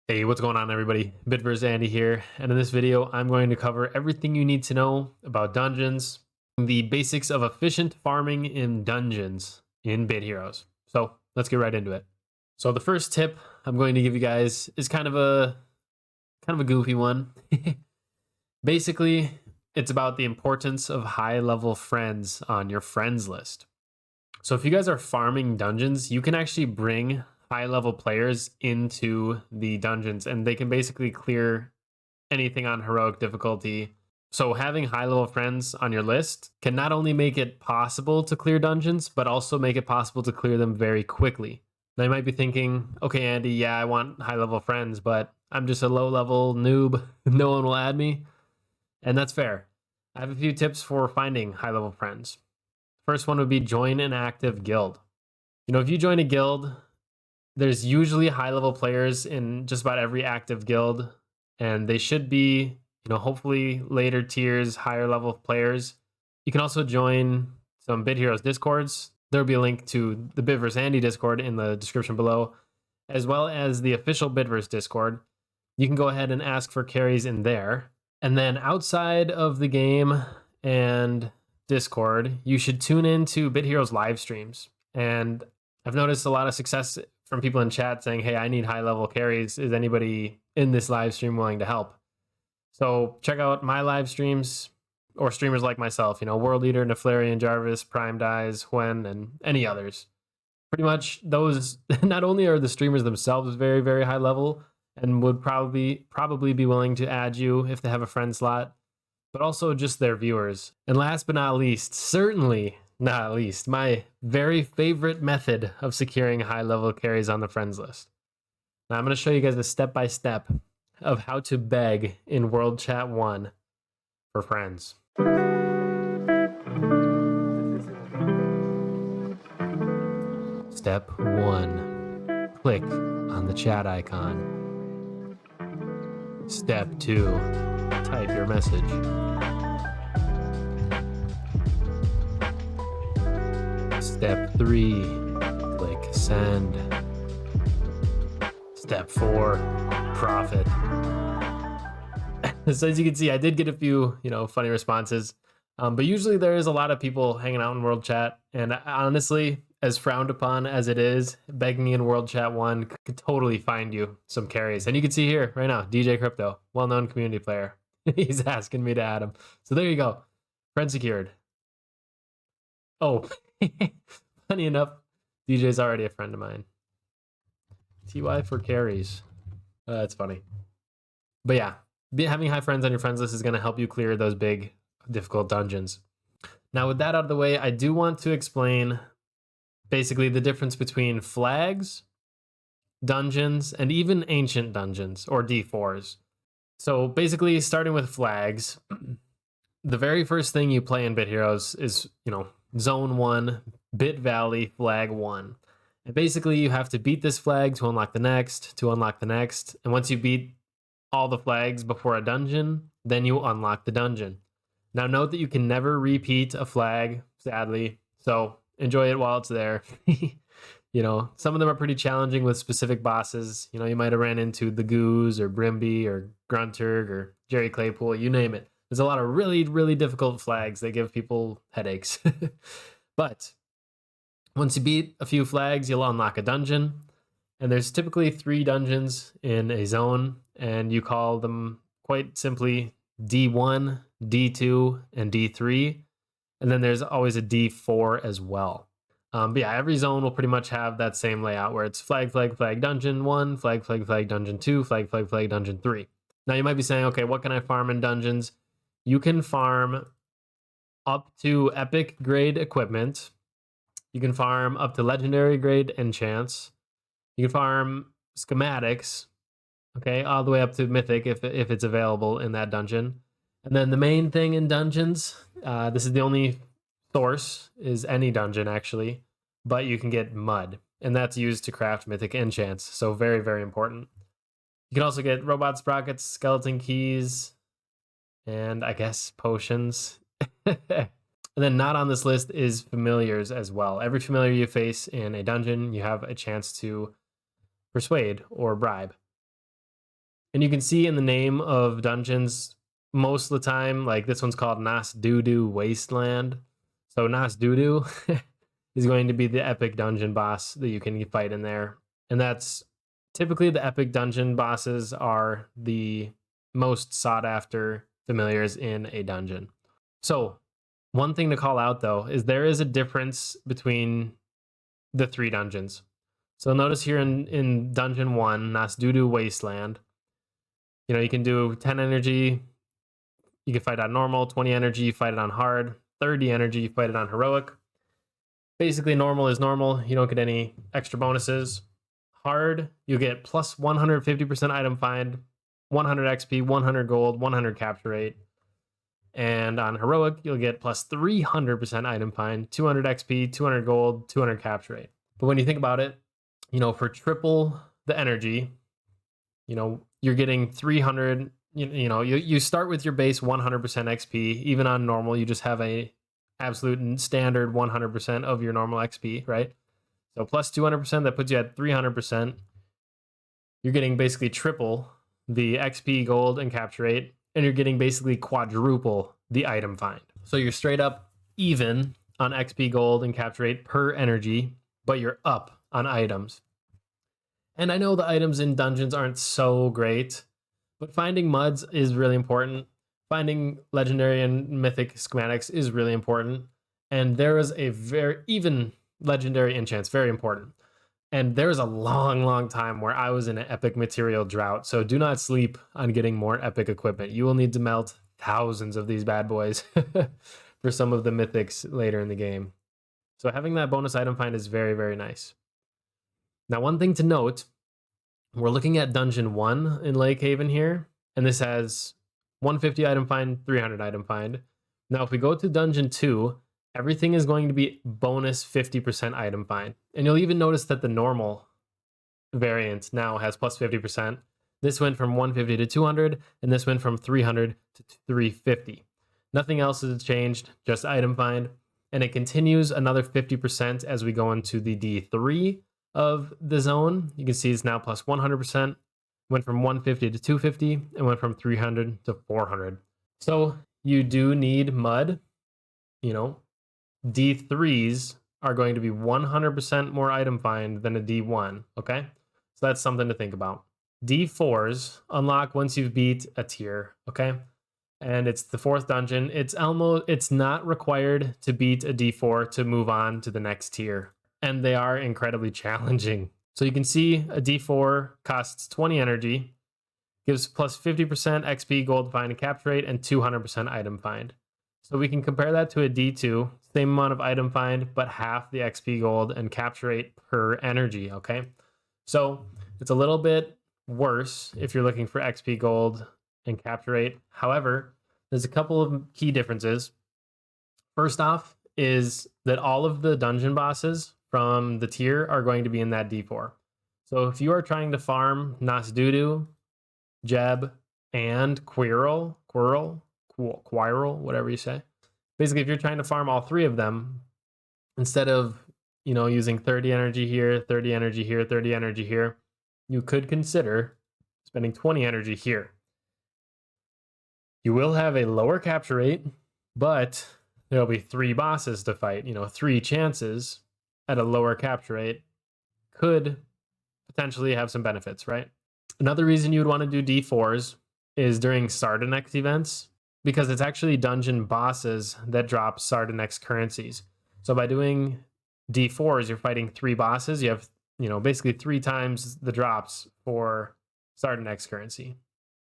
Hey, what's going on everybody? Bitverse Andy here, and in this video I'm going to cover everything you need to know about dungeons, the basics of efficient farming in dungeons in Bit Heroes. So let's get right into it. So the first tip I'm going to give you guys is kind of a goofy one. Basically, it's about the importance of high level friends on your friends list. So if you guys are farming dungeons, you can actually bring high level players into the dungeons and they can basically clear anything on heroic difficulty. So having high level friends on your list can not only make it possible to clear dungeons, but also make it possible to clear them very quickly. Now you might be thinking, okay, Andy, yeah, I want high level friends, but I'm just a low level noob. No one will add me. And that's fair. I have a few tips for finding high level friends. First one would be join an active guild. If you join a guild, there's usually high level players in just about every active guild, and they should be, hopefully later tiers, higher level players. You can also join some Bit Heroes Discords. There'll be a link to the Bitverse Andy Discord in the description below, as well as the official Bitverse Discord. You can go ahead and ask for carries in there. And then outside of the game and Discord, you should tune into Bit Heroes live streams. And I've noticed a lot of success from people in chat saying, hey, I need high level carries. Is anybody in this live stream willing to help? So check out my live streams or streamers like myself, World Leader, Neflarian, Jarvis, Prime Dies, Huen, and any others. Pretty much those, not only are the streamers themselves very, very high level and would probably be willing to add you if they have a friend slot, but also just their viewers. And last but not least, certainly not least, my very favorite method of securing high level carries on the friends list. Now I'm going to show you guys the step-by-step of how to beg in World Chat 1 for friends. Step 1. Click on the chat icon. Step 2. Type your message. Step 3. Click send. Step 4. Profit. So as you can see, I did get a few, funny responses. But usually there is a lot of people hanging out in World Chat. And honestly, as frowned upon as it is, begging in World Chat 1 could totally find you some carries. And you can see here right now, DJ Crypto, well-known community player. He's asking me to add him. So there you go. Friend secured. Oh, funny enough, DJ's already a friend of mine. TY for carries. That's funny. But yeah, having high friends on your friends list is going to help you clear those big, difficult dungeons. Now, with that out of the way, I do want to explain basically the difference between flags, dungeons, and even ancient dungeons, or D4s. So basically, starting with flags, the very first thing you play in Bit Heroes is, Zone 1, Bit Valley, Flag 1. And basically, you have to beat this flag to unlock the next, and once you beat all the flags before a dungeon, then you unlock the dungeon. Now note that you can never repeat a flag, sadly, so enjoy it while it's there. Some of them are pretty challenging with specific bosses. You might have ran into the Goose or Brimby or Grunturg or Jerry Claypool, you name it. There's a lot of really, really difficult flags that give people headaches. But once you beat a few flags, you'll unlock a dungeon. And there's typically 3 dungeons in a zone, and you call them quite simply D1, D2, and D3. And then there's always a D4 as well. But yeah, every zone will pretty much have that same layout where it's flag, flag, flag, dungeon 1, flag, flag, flag, dungeon 2, flag, flag, flag, dungeon 3. Now you might be saying, okay, what can I farm in dungeons? You can farm up to epic grade equipment. You can farm up to legendary grade enchants. You can farm schematics, okay, all the way up to mythic if it's available in that dungeon. And then the main thing in dungeons, this is the only source, is any dungeon actually, but you can get mud, and that's used to craft mythic enchants, so very, very important. You can also get robot sprockets, skeleton keys, and I guess potions. And then not on this list is familiars as well. Every familiar you face in a dungeon, you have a chance to persuade or bribe. And you can see in the name of dungeons, most of the time, like this one's called Nas Doo Wasteland. So Nas Doo is going to be the epic dungeon boss that you can fight in there. And that's typically the epic dungeon bosses are the most sought after familiars in a dungeon. So one thing to call out though is there is a difference between the 3 dungeons. So notice here in dungeon 1, Nas Doo Wasteland, you can do 10 energy, you can fight on normal, 20 energy, you fight it on hard, 30 energy, you fight it on heroic. Basically, normal is normal. You don't get any extra bonuses. Hard, you get plus 150% item find, 100 XP, 100 gold, 100 capture rate. And on heroic, you'll get plus 300% item find, 200 XP, 200 gold, 200 capture rate. But when you think about it, for triple the energy, you're getting 300. You start with your base 100% XP. Even on normal, you just have a absolute standard 100% of your normal XP, right? So plus 200%, that puts you at 300%. You're getting basically triple the XP, gold, and capture rate, and you're getting basically quadruple the item find. So you're straight up even on XP, gold, and capture rate per energy, but you're up on items. And I know the items in dungeons aren't so great, but finding muds is really important. Finding legendary and mythic schematics is really important. And there is a even legendary enchants, very important. And there was a long, long time where I was in an epic material drought. So do not sleep on getting more epic equipment. You will need to melt thousands of these bad boys for some of the mythics later in the game. So having that bonus item find is very, very nice. Now, one thing to note, we're looking at dungeon 1 in Lake Haven here, and this has 150 item find, 300 item find. Now, if we go to dungeon 2, everything is going to be bonus 50% item find. And you'll even notice that the normal variant now has plus 50%. This went from 150 to 200, and this went from 300 to 350. Nothing else has changed, just item find. And it continues another 50% as we go into the D3 of the zone. You can see it's now plus 100%. Went from 150 to 250 and went from 300 to 400. So you do need mud. D3s are going to be 100% more item find than a D1. Okay, so that's something to think about. D4s unlock once you've beat a tier. Okay, and it's the 4th dungeon. It's not required to beat a D4 to move on to the next tier, and they are incredibly challenging. So you can see a D4 costs 20 energy, gives plus 50% XP, gold find, and capture rate, and 200% item find. So we can compare that to a D2, same amount of item find, but half the XP, gold, and capture rate per energy, okay? So it's a little bit worse if you're looking for XP, gold, and capture rate. However, there's a couple of key differences. First off is that all of the dungeon bosses from the tier are going to be in that D4. So if you are trying to farm Nasdudu, Jeb, and Quirrell, whatever you say. Basically, if you're trying to farm all 3 of them, instead of, using 30 energy here, 30 energy here, 30 energy here, you could consider spending 20 energy here. You will have a lower capture rate, but there'll be 3 bosses to fight. 3 chances at a lower capture rate could potentially have some benefits, right? Another reason you would want to do D4s is during Sardanex events, because it's actually dungeon bosses that drop Sardanex currencies. So by doing D4s, you're fighting 3 bosses. You have, basically 3 times the drops for Sardanex currency.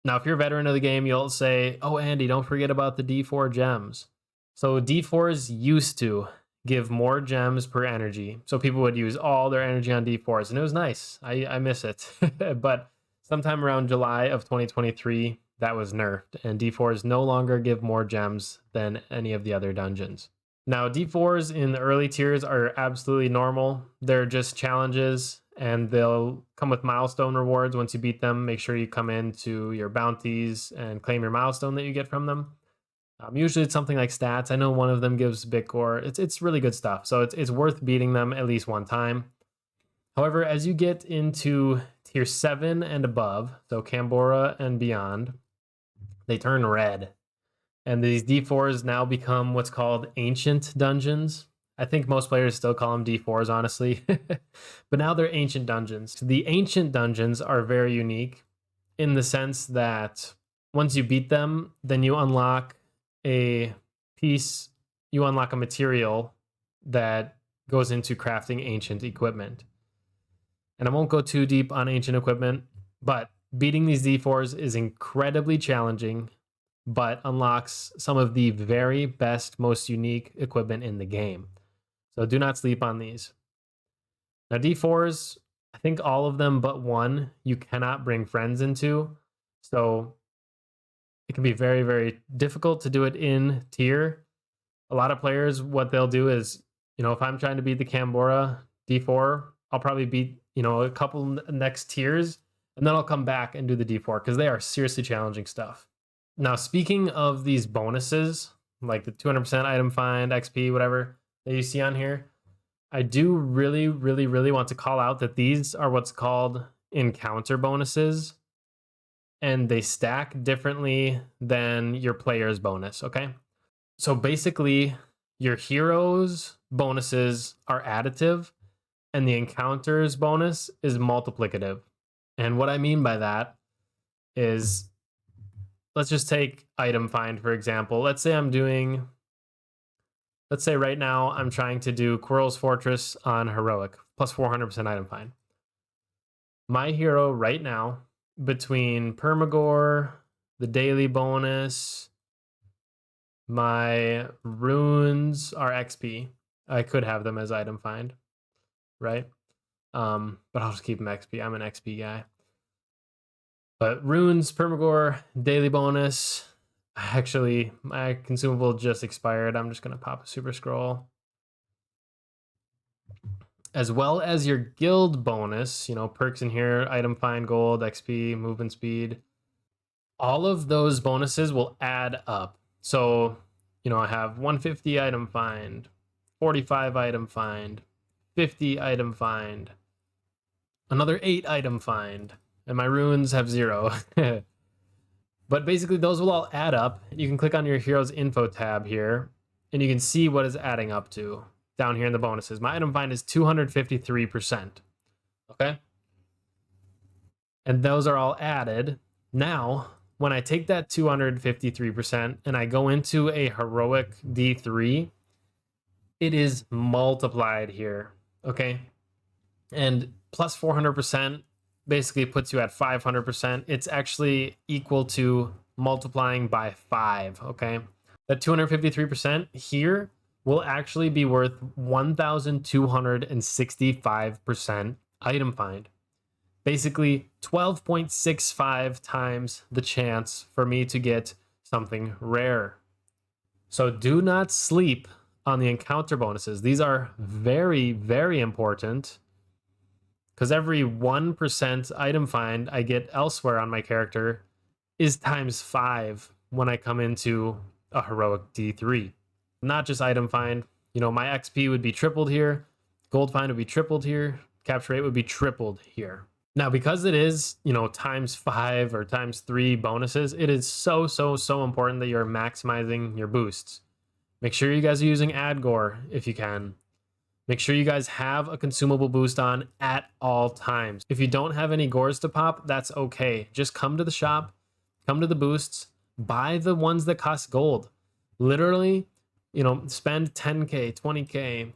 Now, if you're a veteran of the game, you'll say, oh, Andy, don't forget about the D4 gems. So D4s used to give more gems per energy. So people would use all their energy on D4s, and it was nice. I miss it. But sometime around July of 2023, that was nerfed, and D4s no longer give more gems than any of the other dungeons. Now, D4s in the early tiers are absolutely normal. They're just challenges, and they'll come with milestone rewards once you beat them. Make sure you come into your bounties and claim your milestone that you get from them. Usually it's something like stats. I know one of them gives Bitcore. It's really good stuff. So it's worth beating them at least one time. However, as you get into tier 7 and above, so Cambora and beyond, they turn red. And these D4s now become what's called ancient dungeons. I think most players still call them D4s, honestly. But now they're ancient dungeons. The ancient dungeons are very unique in the sense that once you beat them, then you unlock a piece, you unlock a material that goes into crafting ancient equipment. And I won't go too deep on ancient equipment, but beating these D4s is incredibly challenging, but unlocks some of the very best, most unique equipment in the game. So do not sleep on these. Now, D4s, I think all of them but one, you cannot bring friends into. So it can be very, very difficult to do it in tier. A lot of players, what they'll do is, if I'm trying to beat the Cambora D4, I'll probably beat, a couple next tiers, and then I'll come back and do the D4 because they are seriously challenging stuff. Now, speaking of these bonuses, like the 200% item find, XP, whatever that you see on here, I do really, really, really want to call out that these are what's called encounter bonuses, and they stack differently than your player's bonus, okay? So basically, your heroes' bonuses are additive, and the encounters bonus is multiplicative. And what I mean by that is, let's just take item find, for example. Let's say right now I'm trying to do Quirrell's Fortress on heroic, plus 400% item find. My hero right now, between Permagore, the daily bonus, my runes are XP. I could have them as item find, right? But I'll just keep them XP. I'm an XP guy. But runes, Permagore, daily bonus. Actually, my consumable just expired. I'm just going to pop a super scroll. As well as your guild bonus, perks in here, item find, gold, XP, movement speed. All of those bonuses will add up. So, I have 150 item find, 45 item find, 50 item find, another 8 item find, and my runes have 0. But basically, those will all add up. You can click on your hero's info tab here, and you can see what is adding up to down here in the bonuses. My item find is 253%. Okay? And those are all added. Now, when I take that 253% and I go into a heroic D3, it is multiplied here. Okay? And plus 400% basically puts you at 500%. It's actually equal to multiplying by 5, okay? That 253% here will actually be worth 1,265% item find. Basically 12.65 times the chance for me to get something rare. So do not sleep on the encounter bonuses. These are very, very important, because every 1% item find I get elsewhere on my character is times 5 when I come into a heroic D3. Not just item find, my XP would be tripled here, gold find would be tripled here, capture rate would be tripled here. Now, because it is, times 5 or times 3 bonuses, it is so, so, so important that you're maximizing your boosts. Make sure you guys are using Adgore if you can. Make sure you guys have a consumable boost on at all times. If you don't have any gores to pop, that's okay. Just come to the shop, come to the boosts, buy the ones that cost gold. Literally, spend 10K, 20K,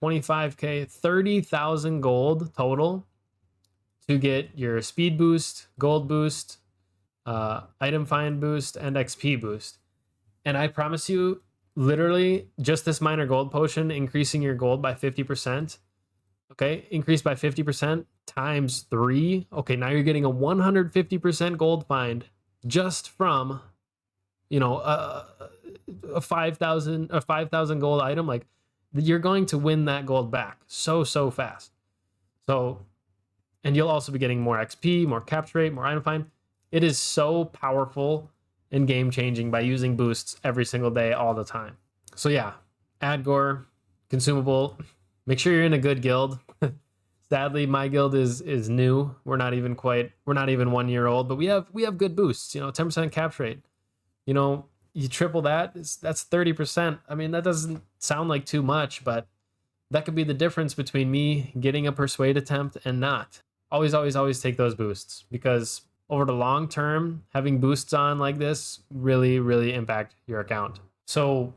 25K, 30,000 gold total to get your speed boost, gold boost, item find boost, and XP boost. And I promise you, literally just this minor gold potion increasing your gold by 50%, okay, increased by 50% times 3, okay, now you're getting a 150% gold find just from a 5,000 gold item. Like, you're going to win that gold back so fast. So, and you'll also be getting more XP, more capture rate, more item find. It is so powerful and game changing by using boosts every single day, all the time. So yeah, Adgore, consumable. Make sure you're in a good guild. It's Sadly, my guild is new. We're not even 1 year old, but we have good boosts. 10% capture rate. You triple that, that's 30%. I mean, that doesn't sound like too much, but that could be the difference between me getting a persuade attempt and not. Always, always, always take those boosts, because over the long term, having boosts on like this really, really impact your account. So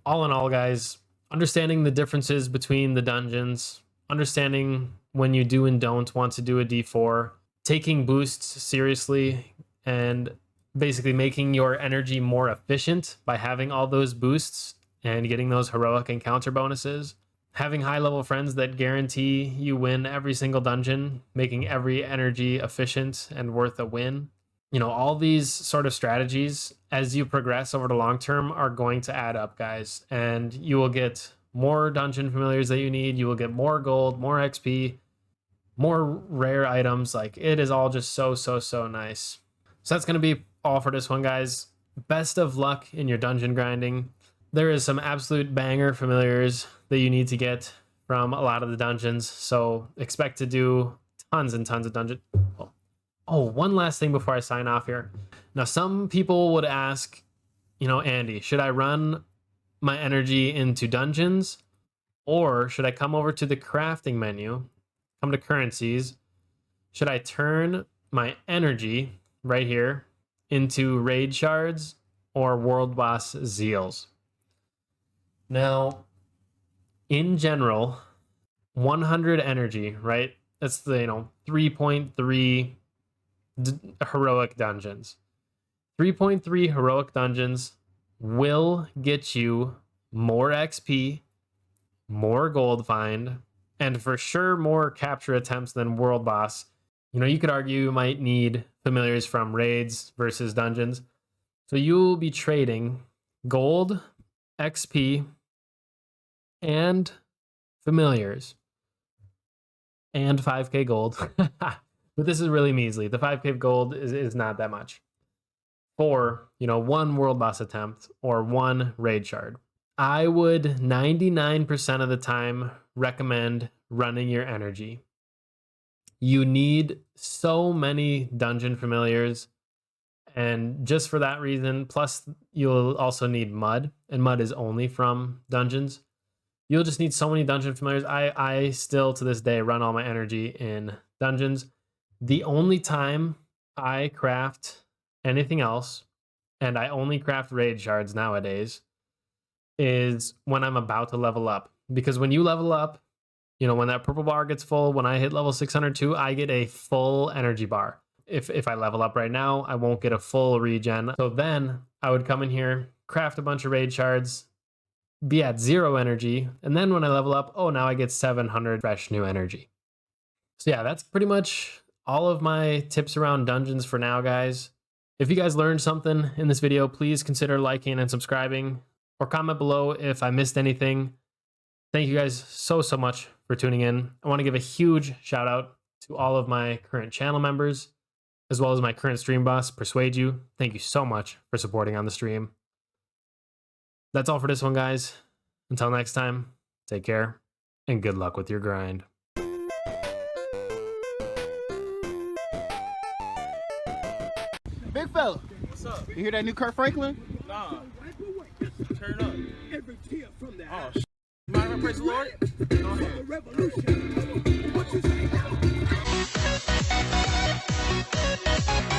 all in all, guys, understanding the differences between the dungeons, understanding when you do and don't want to do a D4, taking boosts seriously, and basically making your energy more efficient by having all those boosts and getting those heroic and counter bonuses. Having high level friends that guarantee you win every single dungeon, making every energy efficient and worth a win. All these sort of strategies, as you progress over the long term, are going to add up, guys. And you will get more dungeon familiars that you need. You will get more gold, more XP, more rare items. Like, it is all just so, so, so nice. So that's going to be all for this one, guys. Best of luck in your dungeon grinding. There is some absolute banger familiars that you need to get from a lot of the dungeons. So expect to do tons and tons of dungeon. Oh, one last thing before I sign off here. Now, some people would ask, Andy, should I run my energy into dungeons, or should I come over to the crafting menu, come to currencies? Should I turn my energy right here into raid shards or world boss zeals? Now, in general, 100 energy, right? That's the 3.3 heroic dungeons. 3.3 heroic dungeons will get you more XP, more gold find, and for sure more capture attempts than world boss. You could argue you might need familiars from raids versus dungeons. So you'll be trading gold, XP, and familiars, and 5k gold. But this is really measly. The 5k gold is not that much for, one world boss attempt or one raid shard. I would 99% of the time recommend running your energy. You need so many dungeon familiars, and just for that reason, plus you'll also need mud, and mud is only from dungeons. You'll just need so many dungeon familiars. I still to this day run all my energy in dungeons. The only time I craft anything else, and I only craft raid shards nowadays, is when I'm about to level up. Because when you level up, when that purple bar gets full, when I hit level 602, I get a full energy bar. If I level up right now, I won't get a full regen. So then I would come in here, craft a bunch of raid shards, be at 0 energy, and then when I level up, now I get 700 fresh new energy. So yeah, that's pretty much all of my tips around dungeons for now, guys. If you guys learned something in this video, please consider liking and subscribing, or comment below if I missed anything. Thank you guys so, so much for tuning in. I want to give a huge shout out to all of my current channel members, as well as my current stream boss, Persuade You. Thank you so much for supporting on the stream. That's all for this one, guys. Until next time, take care, and good luck with your grind. Big fella. What's up? You hear that new Kurt Franklin? Nah. Turn it up. Oh, shit. Mind if I praise the Lord? Go ahead.